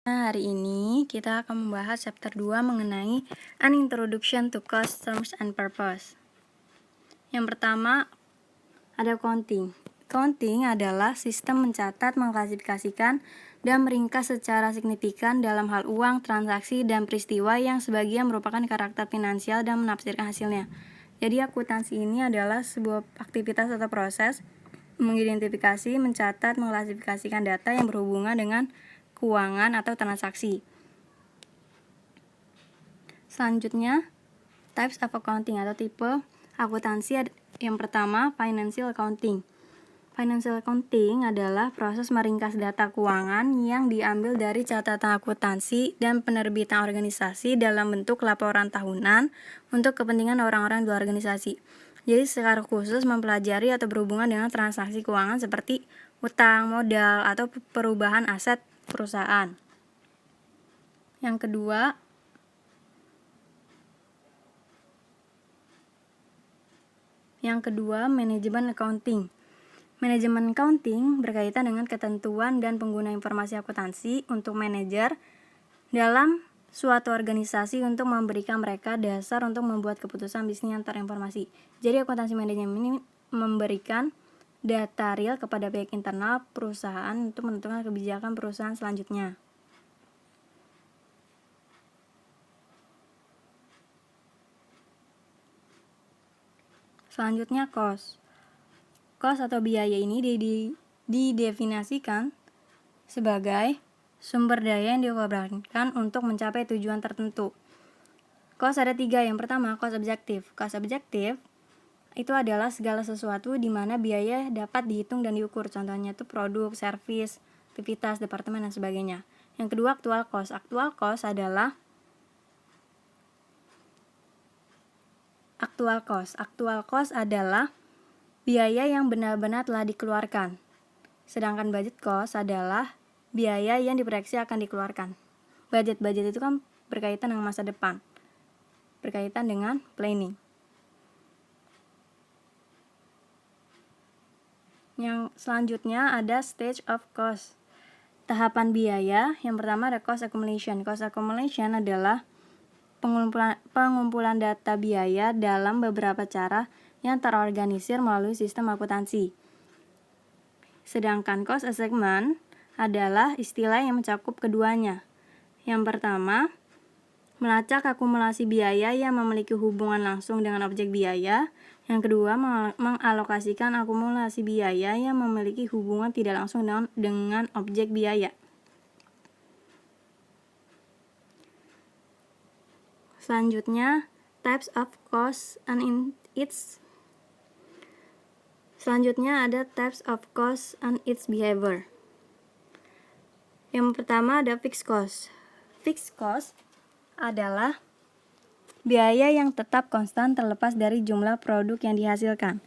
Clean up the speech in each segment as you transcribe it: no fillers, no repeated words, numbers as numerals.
Hari ini kita akan membahas chapter 2 mengenai An Introduction to Cost, Terms, and Purpose. Yang pertama ada counting. Counting adalah sistem mencatat, mengklasifikasikan, dan meringkas secara signifikan dalam hal uang, transaksi, dan peristiwa yang sebagian merupakan karakter finansial dan menafsirkan hasilnya. Jadi akuntansi ini adalah sebuah aktivitas atau proses mengidentifikasi, mencatat, mengklasifikasikan data yang berhubungan dengan keuangan atau transaksi. Selanjutnya, types of accounting atau tipe akuntansi. Yang pertama, financial accounting. Financial accounting adalah proses meringkas data keuangan yang diambil dari catatan akuntansi dan penerbitan organisasi dalam bentuk laporan tahunan untuk kepentingan orang-orang di luar organisasi. Jadi secara khusus mempelajari atau berhubungan dengan transaksi keuangan seperti utang, modal, atau perubahan aset perusahaan. Yang kedua, manajemen accounting. Manajemen accounting berkaitan dengan ketentuan dan pengguna informasi akuntansi untuk manajer dalam suatu organisasi untuk memberikan mereka dasar untuk membuat keputusan bisnis yang terinformasi. Jadi akuntansi manajemen ini memberikan data real kepada pihak internal perusahaan untuk menentukan kebijakan perusahaan selanjutnya. Selanjutnya cost. Cost atau biaya ini didefinisikan sebagai sumber daya yang dikorbankan untuk mencapai tujuan tertentu. Cost ada 3. Yang pertama, cost objektif. Cost objektif itu adalah segala sesuatu di mana biaya dapat dihitung dan diukur. Contohnya itu produk, servis, aktivitas, departemen, dan sebagainya. Yang kedua, actual cost. Actual cost adalah biaya yang benar-benar telah dikeluarkan. Sedangkan budget cost adalah biaya yang diproyeksi akan dikeluarkan. Budget itu kan berkaitan dengan masa depan, berkaitan dengan planning. Yang selanjutnya ada stage of cost. Tahapan biaya. Yang pertama ada cost accumulation. Cost accumulation adalah pengumpulan data biaya dalam beberapa cara yang terorganisir melalui sistem akuntansi. Sedangkan cost assessment adalah istilah yang mencakup keduanya. Yang pertama, melacak akumulasi biaya yang memiliki hubungan langsung dengan objek biaya. Yang kedua, mengalokasikan akumulasi biaya yang memiliki hubungan tidak langsung dengan objek biaya. Selanjutnya, types of cost and its behavior. Yang pertama ada fixed cost. Fixed cost adalah biaya yang tetap konstan terlepas dari jumlah produk yang dihasilkan.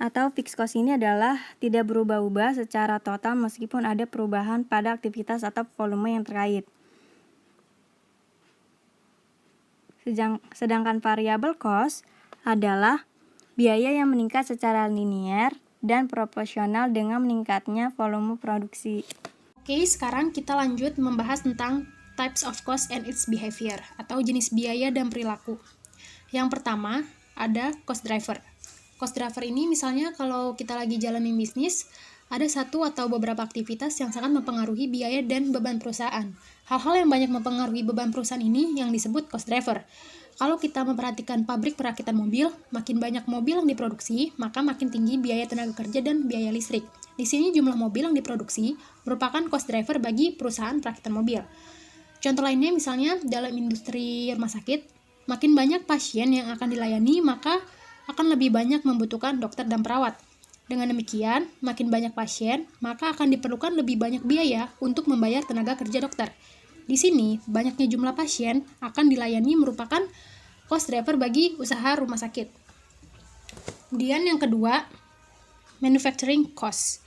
Atau fixed cost ini adalah tidak berubah-ubah secara total meskipun ada perubahan pada aktivitas atau volume yang terkait. Sedangkan variable cost adalah biaya yang meningkat secara linear dan proporsional dengan meningkatnya volume produksi. Oke, sekarang kita lanjut membahas tentang types of cost and its behavior, atau jenis biaya dan perilaku. Yang pertama, ada cost driver. Cost driver ini misalnya kalau kita lagi jalanin bisnis, ada satu atau beberapa aktivitas yang sangat mempengaruhi biaya dan beban perusahaan. Hal-hal yang banyak mempengaruhi beban perusahaan ini yang disebut cost driver. Kalau kita memperhatikan pabrik perakitan mobil, makin banyak mobil yang diproduksi, maka makin tinggi biaya tenaga kerja dan biaya listrik. Di sini jumlah mobil yang diproduksi merupakan cost driver bagi perusahaan perakitan mobil. Contoh lainnya misalnya dalam industri rumah sakit, makin banyak pasien yang akan dilayani, maka akan lebih banyak membutuhkan dokter dan perawat. Dengan demikian, makin banyak pasien, maka akan diperlukan lebih banyak biaya untuk membayar tenaga kerja dokter. Di sini, banyaknya jumlah pasien akan dilayani merupakan cost driver bagi usaha rumah sakit. Kemudian yang kedua, manufacturing cost.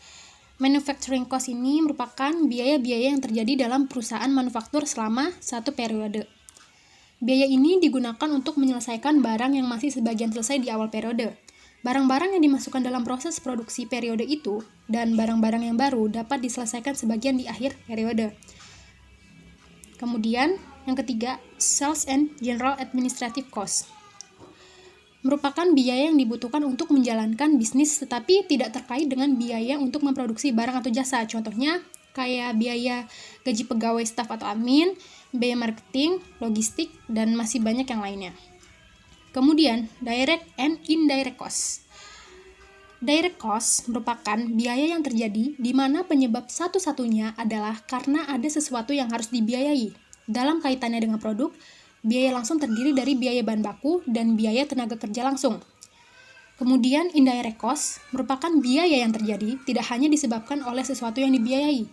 Manufacturing cost ini merupakan biaya-biaya yang terjadi dalam perusahaan manufaktur selama satu periode. Biaya ini digunakan untuk menyelesaikan barang yang masih sebagian selesai di awal periode. Barang-barang yang dimasukkan dalam proses produksi periode itu dan barang-barang yang baru dapat diselesaikan sebagian di akhir periode. Kemudian, yang ketiga, Sales and General Administrative Cost. Merupakan biaya yang dibutuhkan untuk menjalankan bisnis tetapi tidak terkait dengan biaya untuk memproduksi barang atau jasa. Contohnya, kayak biaya gaji pegawai, staf atau admin, biaya marketing, logistik, dan masih banyak yang lainnya. Kemudian, Direct and Indirect Cost. Direct cost merupakan biaya yang terjadi di mana penyebab satu-satunya adalah karena ada sesuatu yang harus dibiayai. Dalam kaitannya dengan produk, biaya langsung terdiri dari biaya bahan baku dan biaya tenaga kerja langsung. Kemudian indirect cost merupakan biaya yang terjadi tidak hanya disebabkan oleh sesuatu yang dibiayai.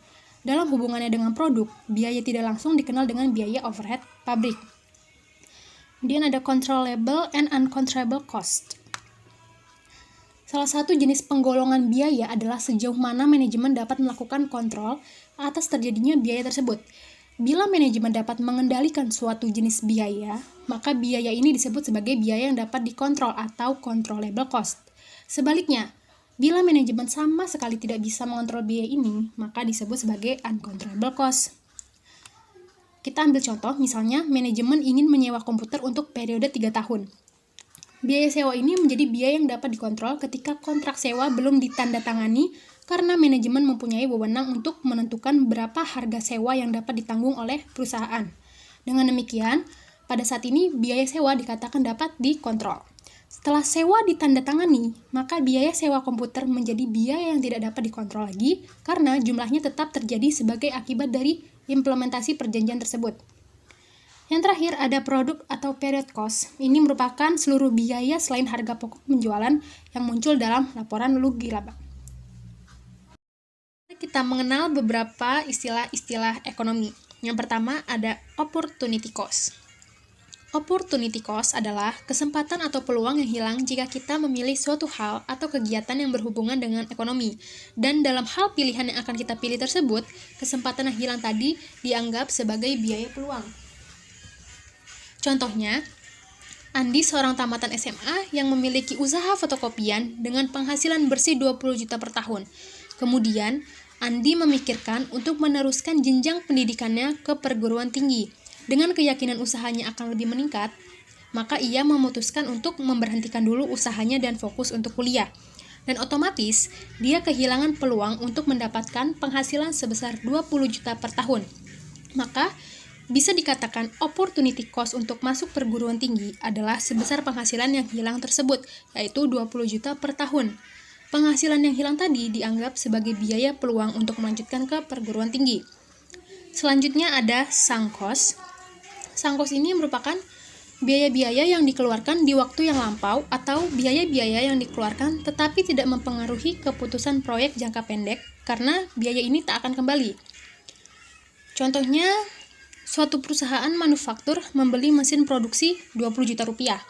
Dalam hubungannya dengan produk, biaya tidak langsung dikenal dengan biaya overhead pabrik. Kemudian ada controllable and uncontrollable cost. Salah satu jenis penggolongan biaya adalah sejauh mana manajemen dapat melakukan kontrol atas terjadinya biaya tersebut. Bila manajemen dapat mengendalikan suatu jenis biaya, maka biaya ini disebut sebagai biaya yang dapat dikontrol atau controllable cost. Sebaliknya, bila manajemen sama sekali tidak bisa mengontrol biaya ini, maka disebut sebagai uncontrollable cost. Kita ambil contoh, misalnya manajemen ingin menyewa komputer untuk periode 3 tahun. Biaya sewa ini menjadi biaya yang dapat dikontrol ketika kontrak sewa belum ditandatangani karena manajemen mempunyai wewenang untuk menentukan berapa harga sewa yang dapat ditanggung oleh perusahaan. Dengan demikian, pada saat ini biaya sewa dikatakan dapat dikontrol. Setelah sewa ditandatangani, maka biaya sewa komputer menjadi biaya yang tidak dapat dikontrol lagi karena jumlahnya tetap terjadi sebagai akibat dari implementasi perjanjian tersebut. Yang terakhir ada produk atau period cost. Ini merupakan seluruh biaya selain harga pokok penjualan yang muncul dalam laporan rugi laba. Kita mengenal beberapa istilah-istilah ekonomi. Yang pertama ada opportunity cost. Opportunity cost adalah kesempatan atau peluang yang hilang jika kita memilih suatu hal atau kegiatan yang berhubungan dengan ekonomi. Dan dalam hal pilihan yang akan kita pilih tersebut, kesempatan yang hilang tadi dianggap sebagai biaya peluang. Contohnya, Andi seorang tamatan SMA yang memiliki usaha fotokopian dengan penghasilan bersih 20 juta per tahun. Kemudian, Andi memikirkan untuk meneruskan jenjang pendidikannya ke perguruan tinggi. Dengan keyakinan usahanya akan lebih meningkat, maka ia memutuskan untuk memberhentikan dulu usahanya dan fokus untuk kuliah. Dan otomatis, dia kehilangan peluang untuk mendapatkan penghasilan sebesar 20 juta per tahun. Maka, bisa dikatakan opportunity cost untuk masuk perguruan tinggi adalah sebesar penghasilan yang hilang tersebut, yaitu 20 juta per tahun. Penghasilan yang hilang tadi dianggap sebagai biaya peluang untuk melanjutkan ke perguruan tinggi. Selanjutnya ada sunk cost. Sunk cost ini merupakan biaya-biaya yang dikeluarkan di waktu yang lampau atau biaya-biaya yang dikeluarkan tetapi tidak mempengaruhi keputusan proyek jangka pendek karena biaya ini tak akan kembali. Contohnya, suatu perusahaan manufaktur membeli mesin produksi 20 juta rupiah.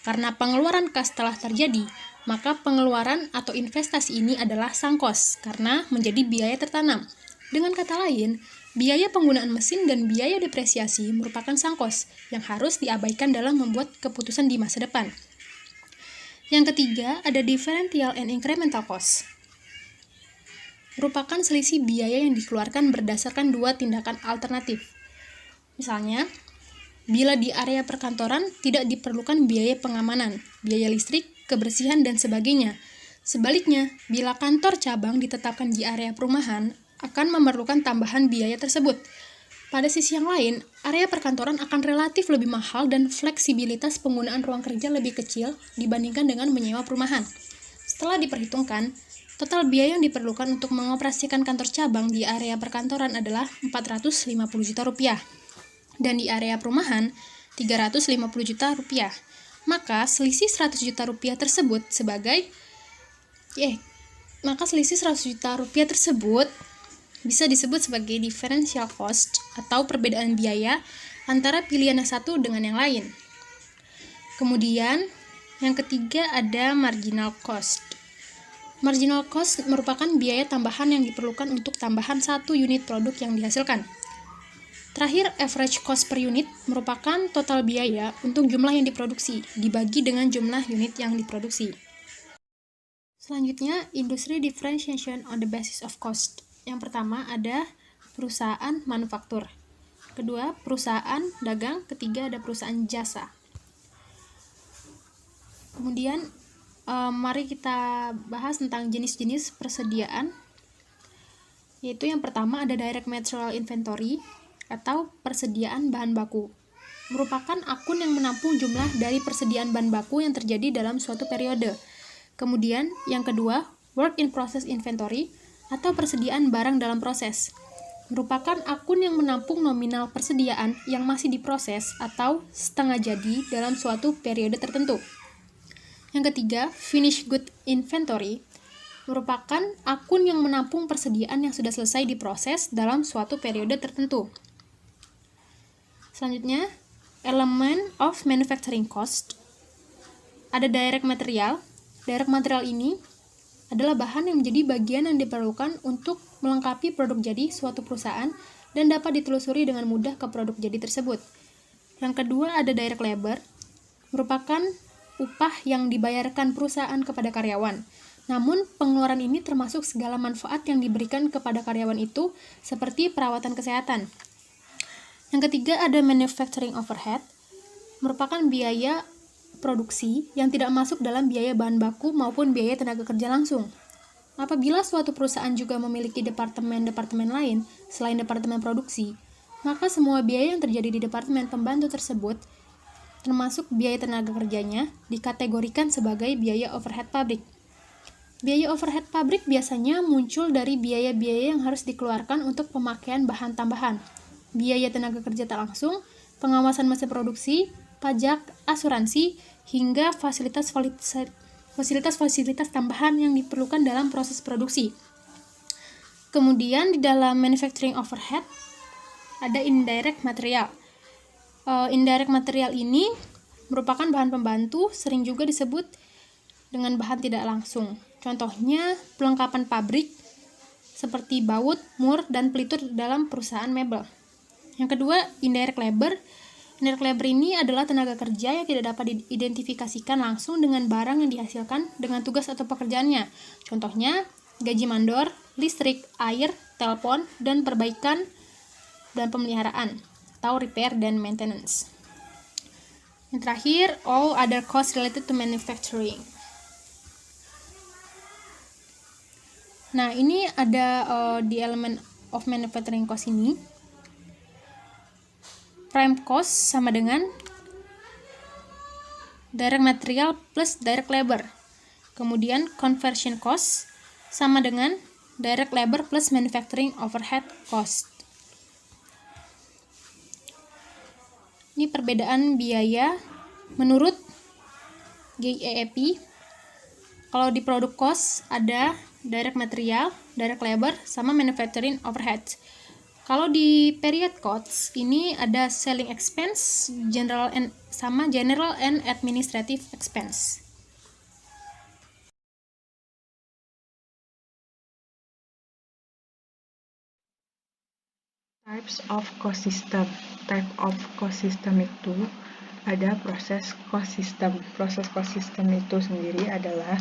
Karena pengeluaran kas telah terjadi, maka pengeluaran atau investasi ini adalah sunk cost karena menjadi biaya tertanam. Dengan kata lain, biaya penggunaan mesin dan biaya depresiasi merupakan sunk cost yang harus diabaikan dalam membuat keputusan di masa depan. Yang ketiga, ada differential and incremental cost. Merupakan selisih biaya yang dikeluarkan berdasarkan dua tindakan alternatif. Misalnya, bila di area perkantoran tidak diperlukan biaya pengamanan, biaya listrik, kebersihan, dan sebagainya. Sebaliknya, bila kantor cabang ditetapkan di area perumahan, akan memerlukan tambahan biaya tersebut. Pada sisi yang lain, area perkantoran akan relatif lebih mahal dan fleksibilitas penggunaan ruang kerja lebih kecil dibandingkan dengan menyewa perumahan. Setelah diperhitungkan, total biaya yang diperlukan untuk mengoperasikan kantor cabang di area perkantoran adalah 450 juta rupiah. Dan di area perumahan 350 juta rupiah. Maka selisih 100 juta rupiah tersebut bisa disebut sebagai differential cost atau perbedaan biaya antara pilihan yang satu dengan yang lain. Kemudian yang ketiga ada marginal cost. Marginal cost merupakan biaya tambahan yang diperlukan untuk tambahan satu unit produk yang dihasilkan. Terakhir, average cost per unit merupakan total biaya untuk jumlah yang diproduksi, dibagi dengan jumlah unit yang diproduksi. Selanjutnya, industry differentiation on the basis of cost. Yang pertama ada perusahaan manufaktur. kedua perusahaan dagang, ketiga ada perusahaan jasa. Kemudian mari kita bahas tentang jenis-jenis persediaan, yaitu yang pertama ada direct material inventory atau persediaan bahan baku. Merupakan akun yang menampung jumlah dari persediaan bahan baku yang terjadi dalam suatu periode. Kemudian yang kedua, work in process inventory atau persediaan barang dalam proses. Merupakan akun yang menampung nominal persediaan yang masih diproses atau setengah jadi dalam suatu periode tertentu. Yang ketiga, finished good inventory merupakan akun yang menampung persediaan yang sudah selesai diproses dalam suatu periode tertentu. Selanjutnya, element of manufacturing cost. Ada direct material. Direct material ini adalah bahan yang menjadi bagian yang diperlukan untuk melengkapi produk jadi suatu perusahaan dan dapat ditelusuri dengan mudah ke produk jadi tersebut. Yang kedua ada direct labor, merupakan upah yang dibayarkan perusahaan kepada karyawan. Namun, pengeluaran ini termasuk segala manfaat yang diberikan kepada karyawan itu, seperti perawatan kesehatan. Yang ketiga ada manufacturing overhead, merupakan biaya produksi yang tidak masuk dalam biaya bahan baku maupun biaya tenaga kerja langsung. Apabila suatu perusahaan juga memiliki departemen-departemen lain selain departemen produksi, maka semua biaya yang terjadi di departemen pembantu tersebut, termasuk biaya tenaga kerjanya, dikategorikan sebagai biaya overhead pabrik. Biaya overhead pabrik biasanya muncul dari biaya-biaya yang harus dikeluarkan untuk pemakaian bahan tambahan, biaya tenaga kerja tak langsung, pengawasan mesin produksi, pajak, asuransi, hingga fasilitas tambahan yang diperlukan dalam proses produksi. Kemudian di dalam manufacturing overhead ada indirect material. Indirect material ini merupakan bahan pembantu, sering juga disebut dengan bahan tidak langsung. Contohnya perlengkapan pabrik seperti baut, mur, dan pelitur dalam perusahaan mebel. Yang kedua, indirect labor. Indirect labor ini adalah tenaga kerja yang tidak dapat diidentifikasikan langsung dengan barang yang dihasilkan dengan tugas atau pekerjaannya. Contohnya, gaji mandor, listrik, air, telepon, dan perbaikan dan pemeliharaan, atau repair dan maintenance. Yang terakhir, all other costs related to manufacturing. Nah, ini ada di element of manufacturing cost ini. Prime cost sama dengan direct material plus direct labor. Kemudian conversion cost sama dengan direct labor plus manufacturing overhead cost. Ini perbedaan biaya menurut GAAP. Kalau di produk cost ada direct material, direct labor, sama manufacturing overhead. Kalau di period costs ini ada selling expense, general and administrative expense. Types of cost system. Type of cost system itu ada proses cost system. Proses cost system itu sendiri adalah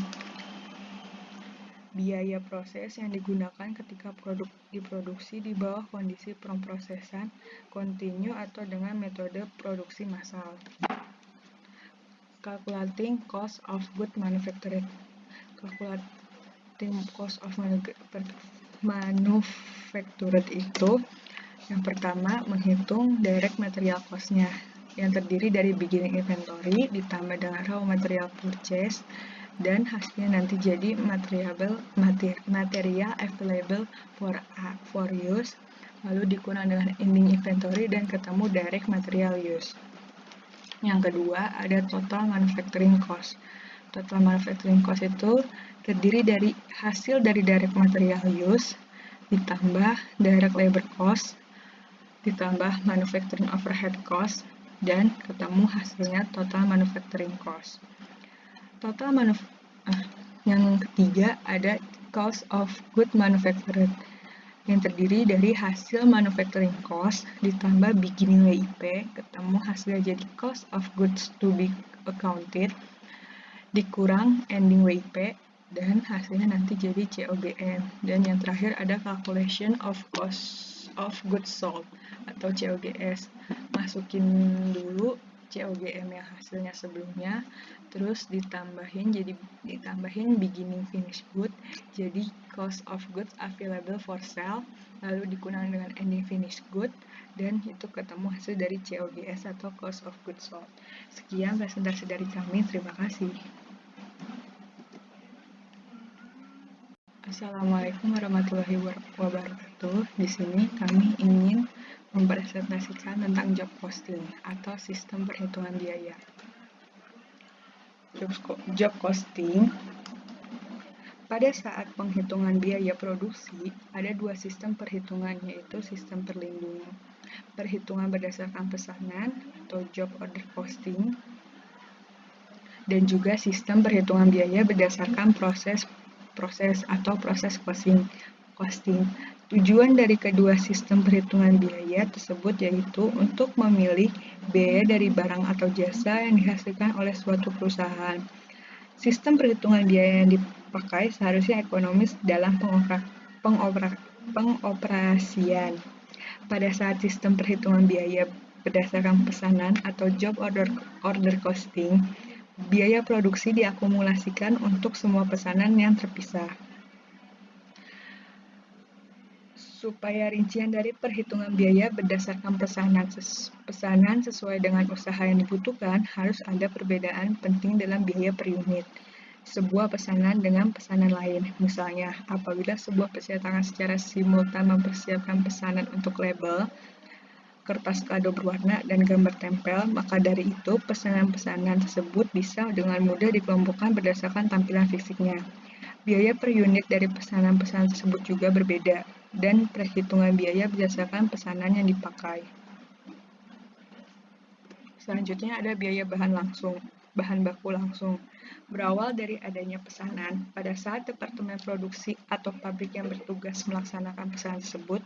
biaya proses yang digunakan ketika produk diproduksi di bawah kondisi pemrosesan kontinu atau dengan metode produksi massal. Calculating cost of good manufactured. Calculating cost of manufactured itu yang pertama menghitung direct material cost-nya yang terdiri dari beginning inventory ditambah dengan raw material purchase dan hasilnya nanti jadi material available for use, lalu dikurang dengan ending inventory dan ketemu direct material use. Yang kedua ada total manufacturing cost. Total manufacturing cost itu terdiri dari hasil dari direct material use ditambah direct labor cost ditambah manufacturing overhead cost dan ketemu hasilnya total manufacturing cost. Yang ketiga ada cost of good manufactured yang terdiri dari hasil manufacturing cost ditambah beginning WIP ketemu hasilnya jadi cost of goods to be accounted dikurang ending WIP dan hasilnya nanti jadi COGM. Dan yang terakhir ada calculation of cost of Goods Sold atau COGS. Masukin dulu COGM yang hasilnya sebelumnya, terus ditambahin beginning finish good, jadi cost of goods available for sale, lalu dikurang dengan ending finish good, dan itu ketemu hasil dari COGS atau cost of goods sold. Sekian presentasi dari kami, terima kasih. Assalamualaikum warahmatullahi wabarakatuh. Di sini kami ingin mempresentasikan tentang job costing atau sistem perhitungan biaya. Job costing, pada saat penghitungan biaya produksi, ada dua sistem perhitungan, yaitu sistem perhitungan berdasarkan pesanan atau job order costing, dan juga sistem perhitungan biaya berdasarkan proses costing. Tujuan dari kedua sistem perhitungan biaya tersebut yaitu untuk memilih biaya dari barang atau jasa yang dihasilkan oleh suatu perusahaan. Sistem perhitungan biaya yang dipakai seharusnya ekonomis dalam pengoperasian. Pada saat sistem perhitungan biaya berdasarkan pesanan atau job order costing, biaya produksi diakumulasikan untuk semua pesanan yang terpisah. Supaya rincian dari perhitungan biaya berdasarkan pesanan sesuai dengan usaha yang dibutuhkan, harus ada perbedaan penting dalam biaya per unit sebuah pesanan dengan pesanan lain. Misalnya, apabila sebuah percetakan secara simultan mempersiapkan pesanan untuk label, kertas kado berwarna, dan gambar tempel, maka dari itu pesanan-pesanan tersebut bisa dengan mudah dikelompokkan berdasarkan tampilan fisiknya. Biaya per unit dari pesanan-pesanan tersebut juga berbeda, dan perhitungan biaya berdasarkan pesanan yang dipakai. Selanjutnya ada biaya bahan baku langsung. Berawal dari adanya pesanan, pada saat departemen produksi atau pabrik yang bertugas melaksanakan pesanan tersebut,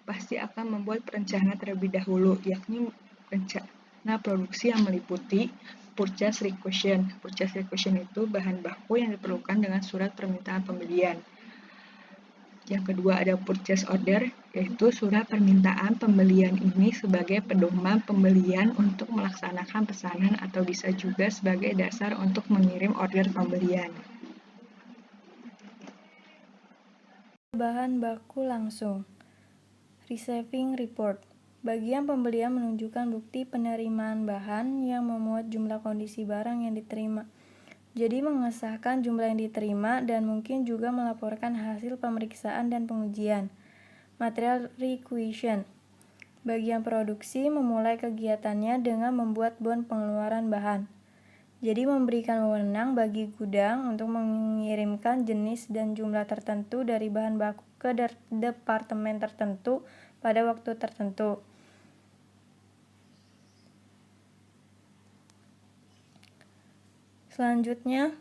pasti akan membuat perencanaan terlebih dahulu, yakni rencana produksi yang meliputi purchase requisition. Purchase requisition itu bahan baku yang diperlukan dengan surat permintaan pembelian. Yang kedua ada purchase order, yaitu surat permintaan pembelian ini sebagai pedoman pembelian untuk melaksanakan pesanan atau bisa juga sebagai dasar untuk mengirim order pembelian. Bahan baku langsung. Receiving report. Bagian pembelian menunjukkan bukti penerimaan bahan yang memuat jumlah kondisi barang yang diterima. Jadi mengesahkan jumlah yang diterima dan mungkin juga melaporkan hasil pemeriksaan dan pengujian. Material requisition. Bagian produksi memulai kegiatannya dengan membuat bon pengeluaran bahan. Jadi memberikan wewenang bagi gudang untuk mengirimkan jenis dan jumlah tertentu dari bahan baku ke departemen tertentu pada waktu tertentu. Selanjutnya,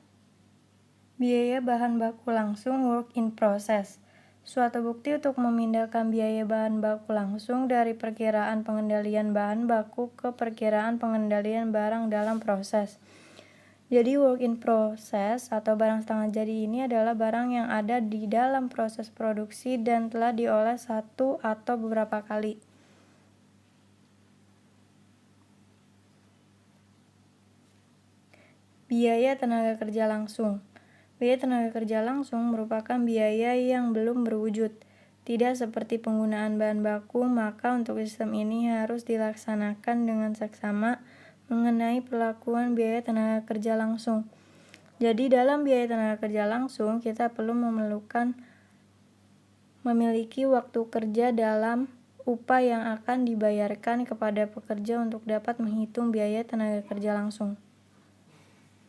biaya bahan baku langsung work in process. Suatu bukti untuk memindahkan biaya bahan baku langsung dari perkiraan pengendalian bahan baku ke perkiraan pengendalian barang dalam proses. Jadi work in process atau barang setengah jadi ini adalah barang yang ada di dalam proses produksi dan telah diolah satu atau beberapa kali. Biaya tenaga kerja langsung. Biaya tenaga kerja langsung merupakan biaya yang belum berwujud. Tidak seperti penggunaan bahan baku, maka untuk sistem ini harus dilaksanakan dengan seksama mengenai perlakuan biaya tenaga kerja langsung. Jadi dalam biaya tenaga kerja langsung, kita perlu memiliki waktu kerja dalam upah yang akan dibayarkan kepada pekerja untuk dapat menghitung biaya tenaga kerja langsung.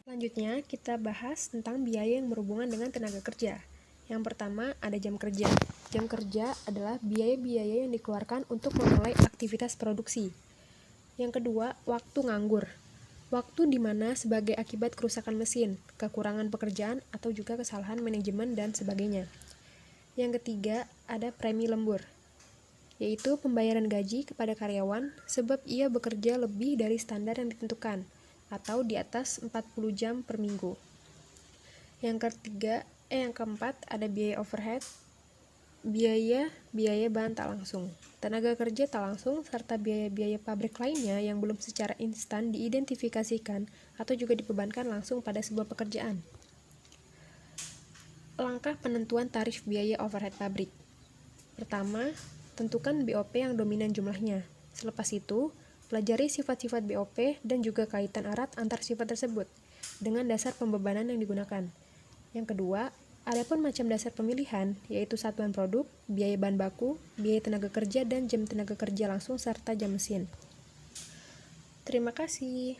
Selanjutnya, kita bahas tentang biaya yang berhubungan dengan tenaga kerja. Yang pertama, ada jam kerja. Jam kerja adalah biaya-biaya yang dikeluarkan untuk memulai aktivitas produksi. Yang kedua, waktu nganggur. Waktu di mana sebagai akibat kerusakan mesin, kekurangan pekerjaan, atau juga kesalahan manajemen dan sebagainya. Yang ketiga, ada premi lembur, yaitu pembayaran gaji kepada karyawan sebab ia bekerja lebih dari standar yang ditentukan, atau di atas 40 jam per minggu. Yang keempat ada biaya overhead, biaya bahan tak langsung, tenaga kerja tak langsung, serta biaya-biaya pabrik lainnya yang belum secara instan diidentifikasikan atau juga dibebankan langsung pada sebuah pekerjaan. Langkah penentuan tarif biaya overhead pabrik. Pertama, tentukan BOP yang dominan jumlahnya. Selepas itu, pelajari sifat-sifat BOP dan juga kaitan erat antar sifat tersebut dengan dasar pembebanan yang digunakan. Yang kedua, adapun macam dasar pemilihan, yaitu satuan produk, biaya bahan baku, biaya tenaga kerja, dan jam tenaga kerja langsung serta jam mesin. Terima kasih.